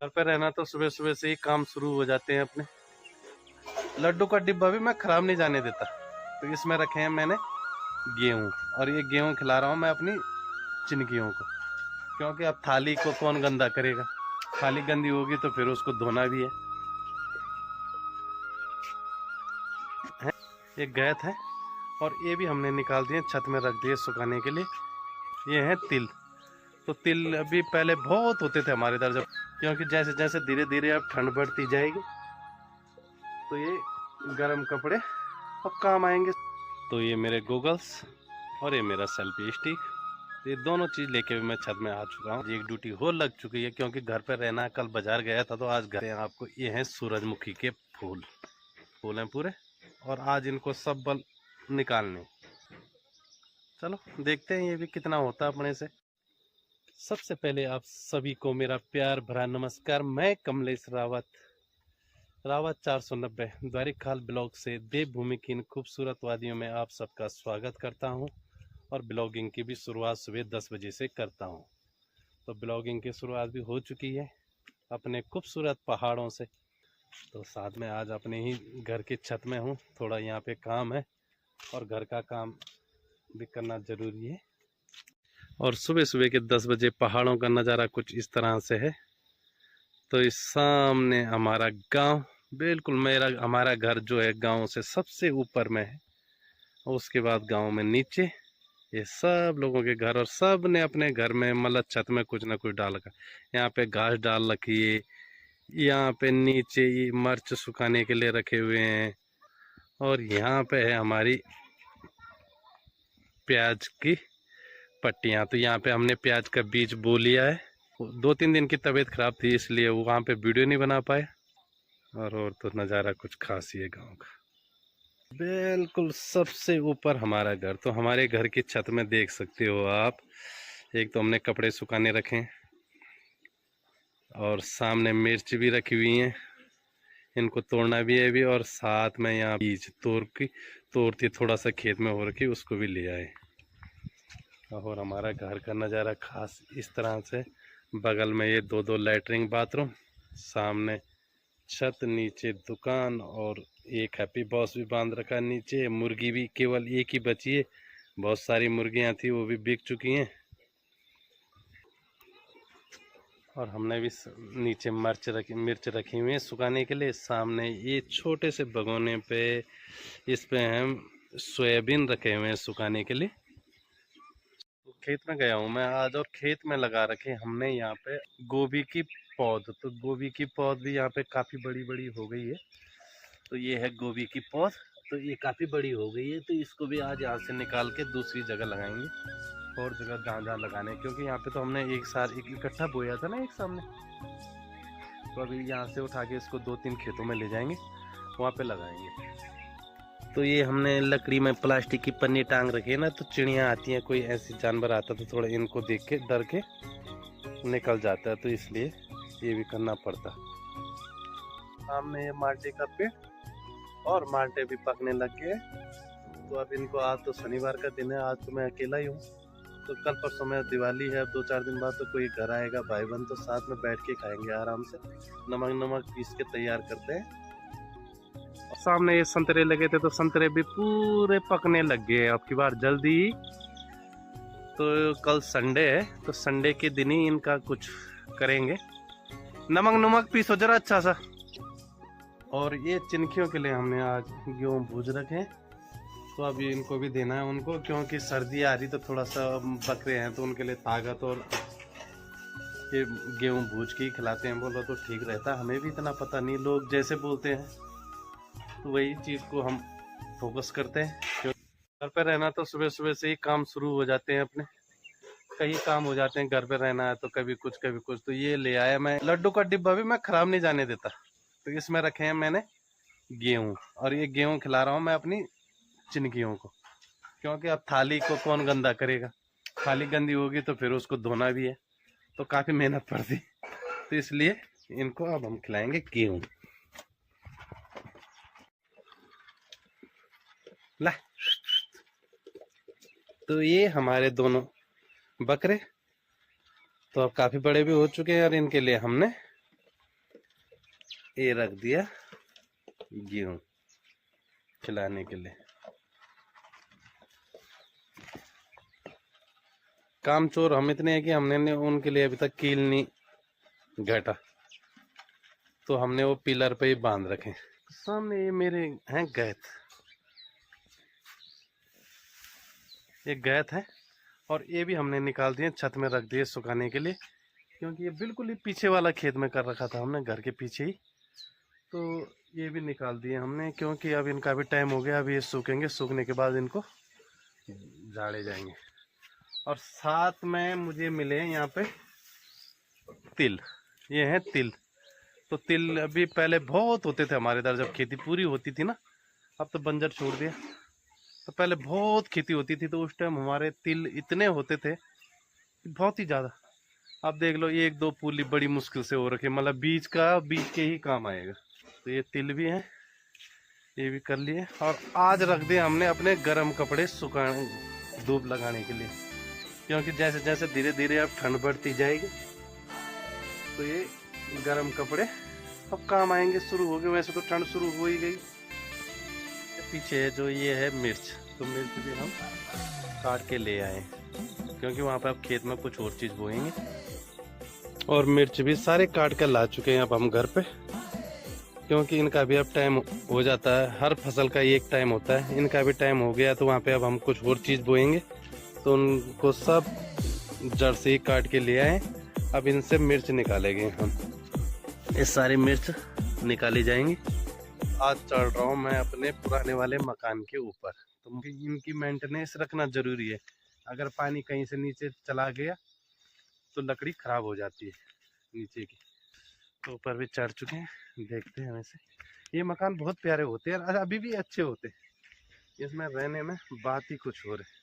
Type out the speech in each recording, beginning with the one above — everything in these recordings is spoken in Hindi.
घर पे रहना तो सुबह सुबह से ही काम शुरू हो जाते हैं अपने। लड्डू का डिब्बा भी मैं खराब नहीं जाने देता, तो इसमें रखे हैं मैंने गेहूं, और ये गेहूं खिला रहा हूं मैं अपनी चिनकियों को, क्योंकि अब थाली को कौन गंदा करेगा। थाली गंदी होगी तो फिर उसको धोना भी है? एक गैत है, और ये भी हमने निकाल दिए, छत में रख दिए सुखाने के लिए। ये है तिल। तो तिल अभी पहले बहुत होते थे हमारे इधर, जब क्योंकि जैसे जैसे धीरे धीरे अब ठंड बढ़ती जाएगी तो ये गर्म कपड़े अब काम आएंगे। तो ये मेरे गॉगल्स और ये मेरा सेल्फी स्टिक, ये दोनों चीज लेके भी मैं छत में आ चुका हूँ। एक ड्यूटी हो लग चुकी है क्योंकि घर पे रहना है। कल बाजार गया था तो आज घर आपको ये हैं सूरजमुखी के फूल हैं पूरे, और आज इनको सब बल निकालने। चलो देखते हैं ये भी कितना होता है अपने से। सबसे पहले आप सभी को मेरा प्यार भरा नमस्कार। मैं कमलेश रावत 490 द्वारिकाल ब्लॉग से देवभूमि की इन खूबसूरत वादियों में आप सबका स्वागत करता हूं, और ब्लॉगिंग की भी शुरुआत सुबह 10 बजे से करता हूं। तो ब्लॉगिंग की शुरुआत भी हो चुकी है अपने खूबसूरत पहाड़ों से। तो साथ में आज अपने ही घर की छत में हूं, थोड़ा यहाँ पे काम है और घर का काम भी करना ज़रूरी है। और सुबह सुबह के 10 बजे पहाड़ों का नज़ारा कुछ इस तरह से है। तो इस सामने हमारा गांव, बिल्कुल हमारा घर जो है गांव से सबसे ऊपर में है, उसके बाद गांव में नीचे ये सब लोगों के घर, और सब ने अपने घर में मतलब छत में कुछ ना कुछ डाल रखा। यहाँ पे घास डाल रखी है, यहाँ पे नीचे ये मिर्च सुखाने के लिए रखे हुए हैं, और यहाँ पे है हमारी प्याज की पट्टियाँ। तो यहाँ पे हमने प्याज का बीज बो लिया है। 2-3 दिन की तबीयत खराब थी इसलिए वहाँ पे वीडियो नहीं बना पाए। और तो नज़ारा कुछ खास ही है गाँव का। बिल्कुल सबसे ऊपर हमारा घर। तो हमारे घर की छत में देख सकते हो आप, एक तो हमने कपड़े सुखाने रखे हैं, और सामने मिर्च भी रखी हुई हैं, इनको तोड़ना भी है भी, और साथ में यहाँ बीज तोड़ती थोड़ा सा खेत में हो रखी, उसको भी ले आए। और हमारा घर का नज़ारा खास इस तरह से, बगल में ये 2-2 लैट्रिन बाथरूम, सामने छत, नीचे दुकान, और एक हैप्पी बॉस भी बांध रखा है नीचे। मुर्गी भी केवल एक ही बची है, बहुत सारी मुर्गियां थी वो भी बिक चुकी हैं। और हमने भी नीचे मिर्च रखी हुई है सुखाने के लिए। सामने ये छोटे से भगोने पे, इस पे हम सोयाबीन रखे हुए हैं सुखाने के लिए। तो खेत में गया हूँ मैं आज, और खेत में लगा रखे हमने यहाँ पे गोभी की पौध। तो गोभी की पौध भी यहाँ पे काफ़ी बड़ी बड़ी हो गई है। तो ये है गोभी की पौध, तो ये काफ़ी बड़ी हो गई है। तो इसको भी आज यहाँ से निकाल के दूसरी जगह लगाएंगे, और जगह जहाँ जहाँ लगाने, क्योंकि यहाँ पे तो हमने एक साल एक इकट्ठा बोया था ना एक सामने। तो अभी यहाँ से उठा के इसको 2-3 खेतों में ले जाएंगे, वहाँ पे लगाएंगे। तो ये हमने लकड़ी में प्लास्टिक की पन्नी टांग रखी है ना, तो चिड़ियाँ आती हैं, कोई ऐसी जानवर आता तो थोड़ा इनको देख के डर के निकल जाता है, तो इसलिए ये भी करना पड़ता। सामने ये माल्टे का पेड़, और माल्टे भी पकने लग गए। तो अब इनको, आज तो शनिवार का दिन है, आज तो मैं अकेला ही हूँ। तो कल परसों में दिवाली है, अब 2-4 दिन बाद तो कोई घर आएगा भाई बहन, तो साथ में बैठ के खाएंगे आराम से, नमक पीस के तैयार करते हैं। सामने ये संतरे लगे थे, तो संतरे भी पूरे पकने लग गए अब की बार जल्दी। तो कल संडे है, तो संडे के दिन ही इनका कुछ करेंगे। नमक पीसो जरा अच्छा सा। और ये चिनखियों के लिए हमने आज गेहूँ भूज रखे हैं, तो अभी इनको भी देना है उनको, क्योंकि सर्दी आ रही तो थोड़ा सा बकरे हैं तो उनके लिए ताकत, और ये गेहूँ भूज के ही खिलाते हैं बोलो तो ठीक रहता। हमें भी इतना पता नहीं, लोग जैसे बोलते हैं तो वही चीज़ को हम फोकस करते हैं। घर पे रहना तो सुबह सुबह से ही काम शुरू हो जाते हैं अपने, कई काम हो जाते हैं। घर पे रहना है तो कभी कुछ कभी कुछ। तो ये ले आया मैं, लड्डू का डिब्बा भी मैं खराब नहीं जाने देता, तो इसमें रखे हैं मैंने गेहूँ, और ये गेहूँ खिला रहा हूँ मैं अपनी चिनकियों को, क्योंकि अब थाली को कौन गंदा करेगा। थाली गंदी होगी तो फिर उसको धोना भी है, तो काफ़ी मेहनत पड़ती, तो इसलिए इनको अब हम खिलाएंगे गेहूँ। ला, तो ये हमारे दोनों बकरे तो अब काफ़ी बड़े भी हो चुके हैं, और इनके लिए हमने ये रख दिया गेहूं खिलाने के लिए। काम चोर हम इतने हैं कि हमने उनके लिए अभी तक कील नहीं घटा, तो हमने वो पिलर पे ही बांध रखे। सामने ये मेरे हैं गैत, ये गैत है, और ये भी हमने निकाल दिए, छत में रख दिए सुखाने के लिए, क्योंकि ये बिल्कुल ही पीछे वाला खेत में कर रखा था हमने, घर के पीछे ही। तो ये भी निकाल दिए हमने, क्योंकि अब इनका भी टाइम हो गया, अभी ये सूखेंगे, सूखने के बाद इनको झाड़े जाएंगे। और साथ में मुझे मिले यहाँ पे तिल, ये है तिल। तो तिल अभी पहले बहुत होते थे हमारे इधर, जब खेती पूरी होती थी ना, अब तो बंजर छोड़ दिया। तो पहले बहुत खेती होती थी, तो उस टाइम हमारे तिल इतने होते थे, बहुत ही ज़्यादा। अब देख लो, एक दो पूली बड़ी मुश्किल से हो रखे, मतलब बीज के ही काम आएगा। तो ये तिल भी है, ये भी कर लिए। और आज रख दिए हमने अपने गर्म कपड़े सुखाने, धूप लगाने के लिए, क्योंकि जैसे जैसे धीरे धीरे अब ठंड बढ़ती जाएगी, तो ये गर्म कपड़े अब काम आएंगे, शुरू हो गए। वैसे तो ठंड शुरू हो ही गई। पीछे जो ये है मिर्च, तो मिर्च भी हम काट के ले आए, क्योंकि वहाँ पे अब खेत में कुछ और चीज़ बोएंगे। और मिर्च भी सारे काट कर ला चुके हैं अब हम घर पे, क्योंकि इनका भी अब टाइम हो जाता है। हर फसल का एक टाइम होता है, इनका भी टाइम हो गया, तो वहाँ पे अब हम कुछ और चीज़ बोएंगे, तो उनको सब जड़ से ही काट के ले आए। अब इनसे मिर्च निकालेंगे हम, ये सारी मिर्च निकाली जाएंगी। आज चढ़ रहा हूँ मैं अपने पुराने वाले मकान के ऊपर, तो इनकी मेंटेनेंस रखना जरूरी है। अगर पानी कहीं से नीचे चला गया तो लकड़ी खराब हो जाती है नीचे की। तो ऊपर भी चढ़ चुके हैं, देखते हैं। वैसे ये मकान बहुत प्यारे होते हैं और अभी भी अच्छे होते हैं, इसमें रहने में बात ही कुछ हो रही।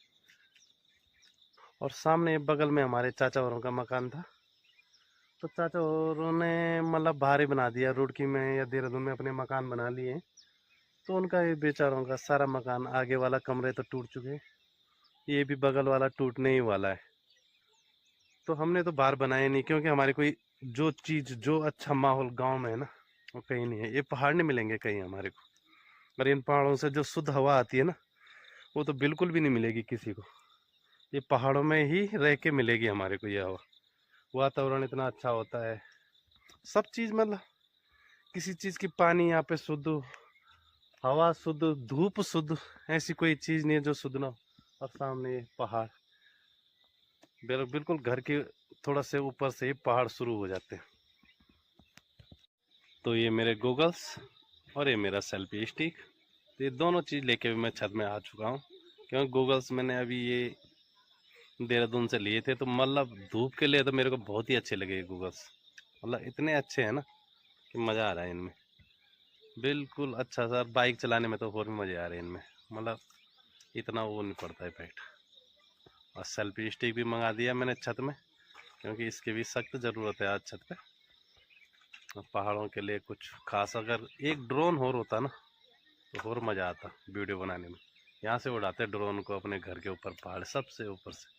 और सामने बगल में हमारे चाचा औरों का मकान था, तो चाचा औरों ने मतलब बाहर ही बना दिया, रुड़की में या देहरादून में अपने मकान बना लिए। तो उनका ये बेचारों का सारा मकान, आगे वाला कमरे तो टूट चुके हैं, ये भी बगल वाला टूटने ही वाला है। तो हमने तो बाहर बनाए नहीं, क्योंकि हमारी कोई जो चीज़, जो अच्छा माहौल गांव में है ना, वो कहीं नहीं है। ये पहाड़ नहीं मिलेंगे कहीं हमारे को, और इन पहाड़ों से जो शुद्ध हवा आती है ना, वो तो बिल्कुल भी नहीं मिलेगी किसी को। ये पहाड़ों में ही रह के मिलेगी हमारे को ये हवा। वातावरण इतना अच्छा होता है, सब चीज़, मतलब किसी चीज़ की, पानी यहाँ पे शुद्ध, हवा शुद्ध, धूप शुद्ध, ऐसी कोई चीज़ नहीं है जो शुद्ध ना हो। और सामने ये पहाड़, बिल्कुल घर के थोड़ा से ऊपर से ही पहाड़ शुरू हो जाते हैं। तो ये मेरे गूगल्स और ये मेरा सेल्फी स्टिक, तो ये दोनों चीज़ लेके भी मैं छत में आ चुका हूँ, क्योंकि गूगल्स मैंने अभी ये देहरादून से लिए थे, तो मतलब धूप के लिए तो मेरे को बहुत ही अच्छे लगे गूगल्स। मतलब इतने अच्छे हैं ना कि मज़ा आ रहा है इनमें, बिल्कुल अच्छा सा। बाइक चलाने में तो और भी मज़े आ रहे हैं इनमें, मतलब इतना वो नहीं पड़ता है पेट। और सेल्फी स्टिक भी मंगा दिया मैंने छत में, क्योंकि इसकी भी सख्त ज़रूरत है आज छत पे। और पहाड़ों के लिए कुछ खास, अगर एक ड्रोन और होता ना, तो और मज़ा आता वीडियो बनाने में। यहाँ से उड़ाते ड्रोन को अपने घर के ऊपर, पहाड़ सबसे ऊपर से,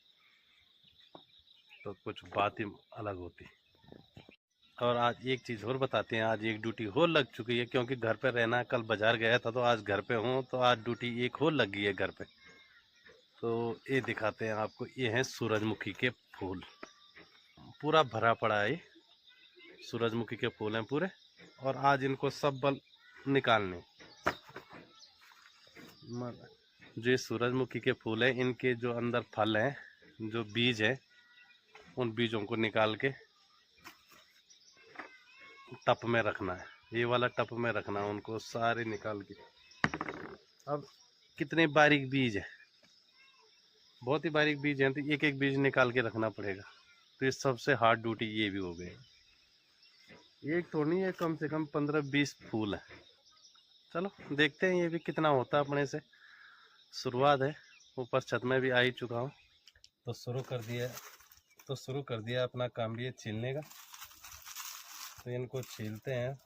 तो कुछ बात ही अलग होती। और आज एक चीज़ और बताते हैं, आज एक ड्यूटी और लग चुकी है, क्योंकि घर पे रहना, कल बाजार गया था तो आज घर पे हूँ, तो आज ड्यूटी एक और लग गई है घर पे। तो ये दिखाते हैं आपको, ये हैं सूरजमुखी के फूल, पूरा भरा पड़ा है। सूरजमुखी के फूल हैं पूरे, और आज इनको सब बल निकालने। जो ये सूरजमुखी के फूल हैं, इनके जो अंदर फल हैं, जो बीज हैं, उन बीजों को निकाल के टप में रखना है। ये वाला टप में रखना है उनको सारे निकाल के। अब कितने बारीक बीज है, बहुत ही बारीक बीज हैं, तो एक एक बीज निकाल के रखना पड़ेगा। तो ये सबसे हार्ड ड्यूटी ये भी हो गई। एक तो नहीं है, कम से कम 15-20 फूल है। चलो देखते हैं ये भी कितना होता है अपने से। शुरुआत है, ऊपर छत में भी आ ही चुका हूँ, तो शुरू कर दिया अपना काम भी है छीलने का। तो इनको छीलते हैं।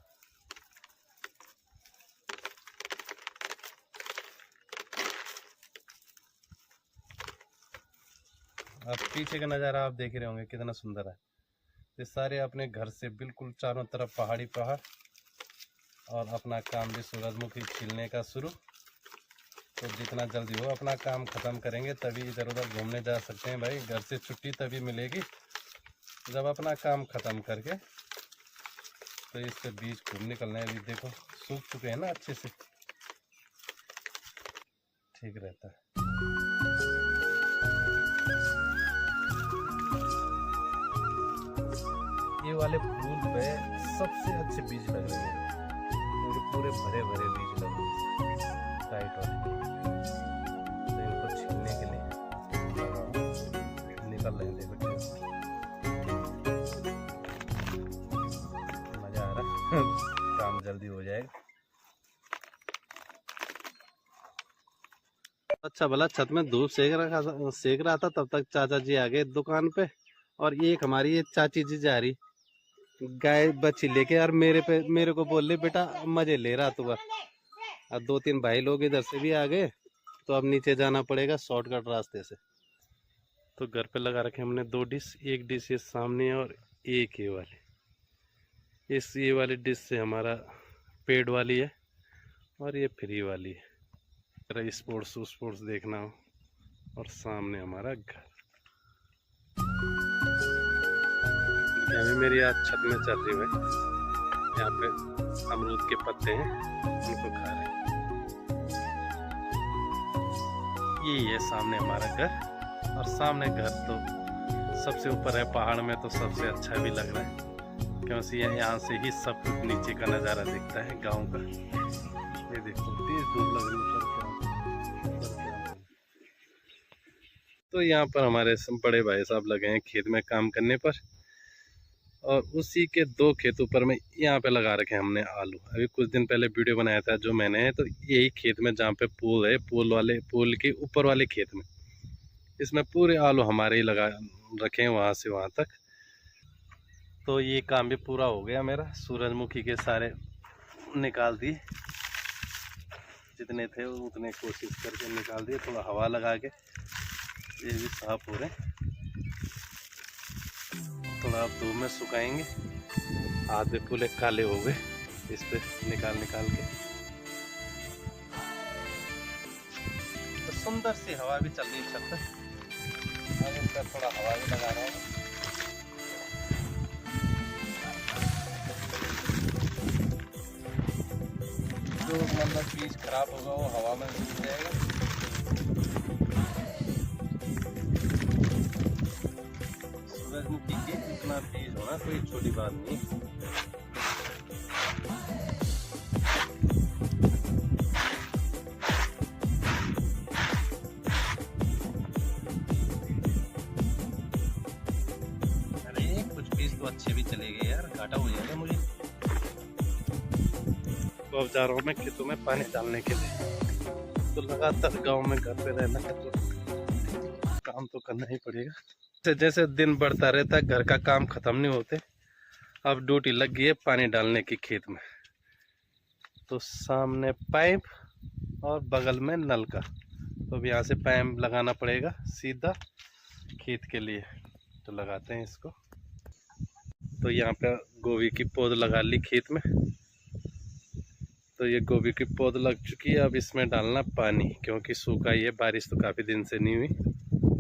अब पीछे का नज़ारा आप देख रहे होंगे कितना सुंदर है। ये सारे अपने घर से बिल्कुल चारों तरफ पहाड़ी पहाड़, और अपना काम भी सूरजमुखी खिलने का शुरू। तो जितना जल्दी हो अपना काम ख़त्म करेंगे तभी इधर उधर घूमने जा सकते हैं भाई। घर से छुट्टी तभी मिलेगी जब अपना काम ख़त्म करके। तो इससे बीज खूब निकलना है। अभी देखो सूख चुके हैं ना, अच्छे से ठीक रहता है। ये वाले फूल पे सबसे अच्छे बीज लग रहे हैं मुझे, पूरे भरे भरे बीज लग रहे हैं टाइट वाले। तो इनको छीलने के लिए निकल रहे हैं, देखो मजा आ रहा काम जल्दी हो जाएगा। अच्छा भला छत में धूप सेक रहा था तब तक चाचा जी आ गए दुकान पे। और एक हमारी ये चाची जी जा रही गाय बच्ची लेके, और मेरे को बोल रही बेटा मजे ले रहा तू। अब 2-3 भाई लोग इधर से भी आ गए तो अब नीचे जाना पड़ेगा शॉर्टकट रास्ते से। तो घर पे लगा रखे हमने 2 डिश, एक डिश ये सामने और एक ये वाली। ये वाली डिश से हमारा पेड वाली है और ये फ्री वाली है, अगर स्पोर्ट्स देखना हो। और सामने हमारा घर। अभी मेरी आज छत में चल रही है, यहाँ पे अमरूद के पत्ते हैं उनको खा रहे हैं। यही है सामने हमारा घर। और सामने घर तो सबसे ऊपर है पहाड़ में, तो सबसे अच्छा भी लग रहा है क्योंकि यहाँ से ही सब कुछ नीचे का नज़ारा दिखता है गांव का। ये देखो तेज धूप लग रही है ऊपर। तो यहाँ पर हमारे सब बड़े भाई साहब लगे हैं खेत में काम करने पर, और उसी के 2 खेतों पर में यहाँ पे लगा रखे हमने आलू। अभी कुछ दिन पहले वीडियो बनाया था जो मैंने, तो यही खेत में जहाँ पे पुल है, पुल के ऊपर वाले खेत में, इसमें पूरे आलू हमारे ही लगा रखे हैं वहाँ से वहाँ तक। तो ये काम भी पूरा हो गया मेरा। सूरजमुखी के सारे निकाल दिए, जितने थे उतने कोशिश करके निकाल दिए। थोड़ा हवा लगा के ये भी साफ हो रहे हैं। थोड़ा आप धूप में सुखाएंगे, आधे पूरे काले हो गए इस पे निकाल के। तो सुंदर सी हवा भी चल रही है छत पर। अब इस पर थोड़ा हवा भी लगा रहा हूँ। जो मतलब बीज खराब होगा वो हवा में सूख जाएगा। सूरजमुखी के इतना बीज होना कोई छोटी बात नहीं। अरे कुछ बीज तो अच्छे भी चले गए यार, घाटा हो जाएगा मुझे। तो अब जा रहा हूँ मैं खेतों में पानी डालने के लिए। तो लगातार गांव में घर पे रहना है तो काम तो करना ही पड़ेगा। जैसे दिन बढ़ता रहता है घर का काम खत्म नहीं होते। अब ड्यूटी लग गई है पानी डालने की खेत में। तो सामने पाइप और बगल में नल का, तो अब यहाँ से पाइप लगाना पड़ेगा सीधा खेत के लिए। तो लगाते हैं इसको। तो यहाँ पे गोभी की पौध लगा ली खेत में। तो ये गोभी की पौध लग चुकी है। अब इसमें डालना पानी क्योंकि सूखा ही है, बारिश तो काफ़ी दिन से नहीं हुई।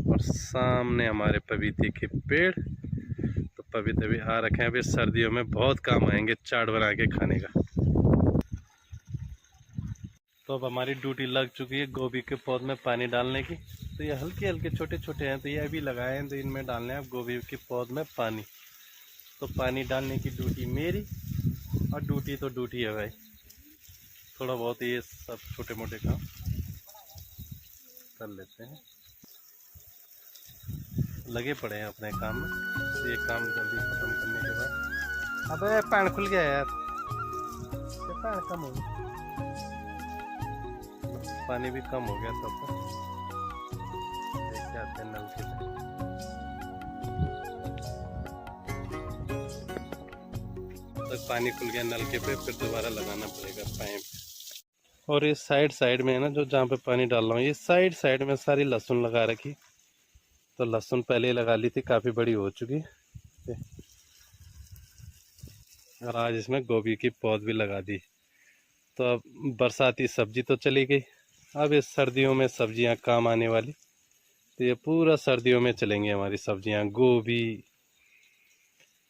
और सामने हमारे पपीते के पेड़, तो पपीते भी आ रखे हैं। अभी सर्दियों में बहुत काम आएंगे चाट बना के खाने का। तो अब हमारी ड्यूटी लग चुकी है गोभी के पौध में पानी डालने की। तो ये हल्के हल्के छोटे छोटे हैं, तो ये अभी लगाए हैं, तो इनमें डालने हैं अब गोभी के पौध में पानी। तो पानी डालने की ड्यूटी मेरी, और ड्यूटी तो ड्यूटी है भाई। थोड़ा बहुत ये सब छोटे मोटे काम कर लेते हैं, लगे पड़े हैं अपने काम में। तो ये काम जल्दी ख़त्म करने के बाद, अबे पानी खुल गया यार, पानी कम हो गया, पानी भी कम हो गया तब तक। देख के आते हैं नल के लिए। तो पानी खुल गया नल के पे, फिर दोबारा लगाना पड़ेगा पाइप। और ये साइड में है ना, जो जहाँ पे पानी डाल रहा हूँ, ये साइड में सारी लहसुन लगा रखी। तो लहसुन पहले ही लगा ली थी, काफ़ी बड़ी हो चुकी। और आज इसमें गोभी की पौध भी लगा दी। तो अब बरसाती सब्जी तो चली गई, अब इस सर्दियों में सब्जियां काम आने वाली। तो ये पूरा सर्दियों में चलेंगी हमारी सब्जियां, गोभी,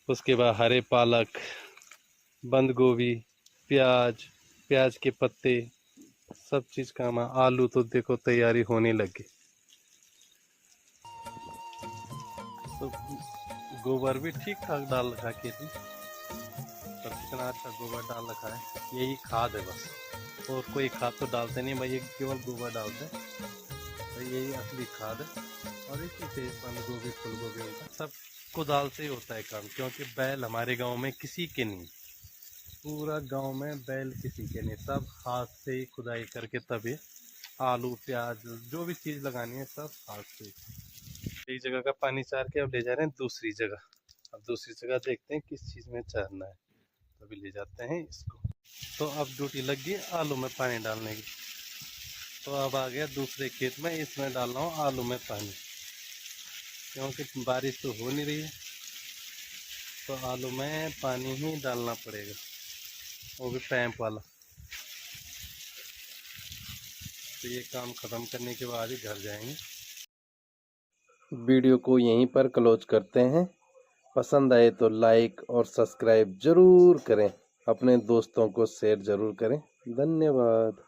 उसके बाद हरे पालक, बंद गोभी, प्याज, प्याज के पत्ते, सब चीज़ काम आलू तो देखो तैयारी होने लगी। तो गोबर भी ठीक ठाक डाल रखा है खेत में, पर कितना अच्छा गोबर डाल रखा है। यही खाद है बस, और कोई खाद तो डालते नहीं भाई, ये केवल गोबर डालते हैं, तो यही असली खाद है। और इसी से बंद गोभी, फूल गोभी उनका सब कुदाल से ही होता है काम, क्योंकि बैल हमारे गांव में किसी के नहीं, पूरा गांव में बैल किसी के नहीं, सब हाथ से ही खुदाई करके तभी आलू प्याज जो भी चीज़ लगानी है सब हाथ से। एक जगह का पानी चार के अब ले जा रहे हैं दूसरी जगह, अब दूसरी जगह देखते हैं किस चीज़ में चारना है, तभी ले जाते हैं इसको। तो अब ड्यूटी लग गई आलू में पानी डालने की। तो अब आ गया दूसरे खेत में, इसमें डाल रहा हूँ आलू में पानी, क्योंकि बारिश तो हो नहीं रही है, तो आलू में पानी ही डालना पड़ेगा, वो भी पैंप वाला। तो ये काम ख़त्म करने के बाद ही घर जाएंगे। वीडियो को यहीं पर क्लोज करते हैं। पसंद आए तो लाइक और सब्सक्राइब ज़रूर करें, अपने दोस्तों को शेयर ज़रूर करें। धन्यवाद।